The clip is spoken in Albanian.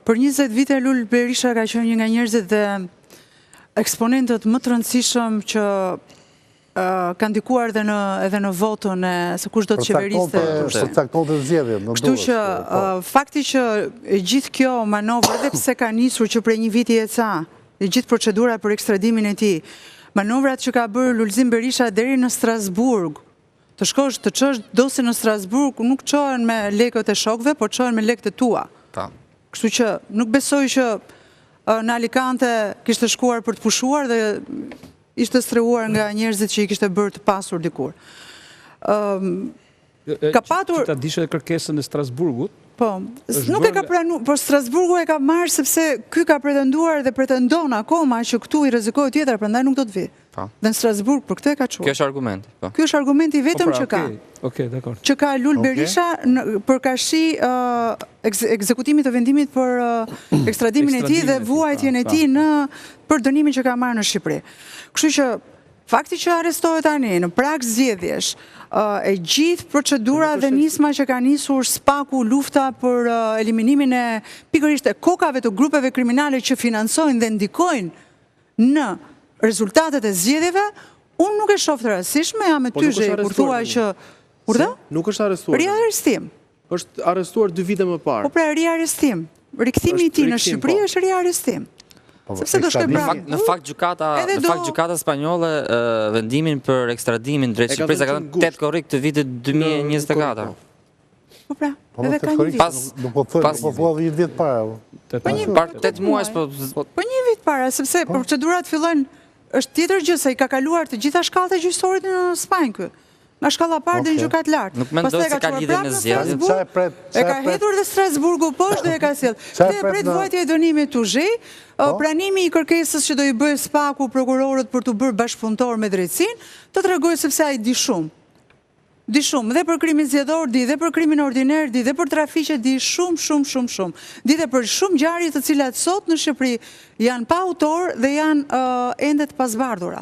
Për 20 vite Lul Berisha ka qenë një nga njerëzit dhe eksponentët më të rëndësishëm që kanë ndikuar edhe në votën e se kush do të qeveriste. Për caktonte zgjedhjet. Kështu që fakti që gjithë kjo manovër, edhe pse ka nisur që prej një viti e ca, e gjithë procedura për ekstradimin e tij, manovrat që ka bërë Lulzim Berisha deri në Strasburg, të shkosh të çosh dosje në Strasburg, nuk çohen me lekët e shokëve, por çohen me lekët e tua. Kështu që nuk besoj që në Alicante kishte shkuar për të pushuar dhe ishte streuar nga njerëzit që i kishte bërë të pasur dikur. Ka patur... Që ta dishe kërkesën e Strasburgut? Po, nuk e ka pranuar, por Strasburgu e ka marrë sepse ky ka pretenduar dhe pretendon akoma që këtu i rrezikohet tjetër, prandaj nuk do të vi. Dhe në Strasburg për këtë e ka çuar. Kjo është argumenti. Ky është argumenti vetëm që ka. Okej, dakor. Që ka Lul Berisha për kashi ekzekutimit të vendimit për ekstradimin e tij dhe vuajtjen e tij për dënimin që ka marrë në Shqipëri. Kështu që fakti që arrestohet tani në prag zgjedhjesh, e gjithë procedura dhe nisma që ka nisur SPAK-u, lufta për eliminimin e pikërisht e kokave të grupeve kriminale që financojnë dhe ndikojnë në rezultatet e zgjedhjeve, unë nuk e shoh të rastishme, jam me ty kur thua që nuk është arrestuar. Riarrestim. Është arrestuar 2 vite më parë. Po pra riarrestim. Rikthimi i tij në Shqipëri është riarrestim. Sepse do shkoj brenda. Në fakt gjykata spanjolle vendimin për ekstradimin drejt Shqipërisë ka dhënë 8 korrik të vitit 2024. Po pra, edhe ka një vit. Po thua 10 vjet para. 8 muaj Po një vit para, sepse procedurat fillojnë, është tjetër gjë se i ka kaluar të gjitha shkallët e gjyqësorit në Spanjë ky. Nga shkalla parë dhe në gjykat lartë. Nuk mendoj se ka lidhje me zgjedhjen. E ka hedhur dhe Strasburgu poshtë dhe e ka sjell. Dhe pret vuajtja e dënimit Tuzhi, pranimi i kërkesës që do i bëjë SPAK-u prokurorët për të bërë bashkëpunëtor me drejtsinë, të tregoj sepse ai di shumë. Di shumë, dhe për krimin zgjedhor, di dhe për krimin ordiner, di dhe për trafiqe, di shumë. Di dhe për shumë ngjarje të cilat sot në Shqipëri janë pa autor dhe janë ende të pazbardhura.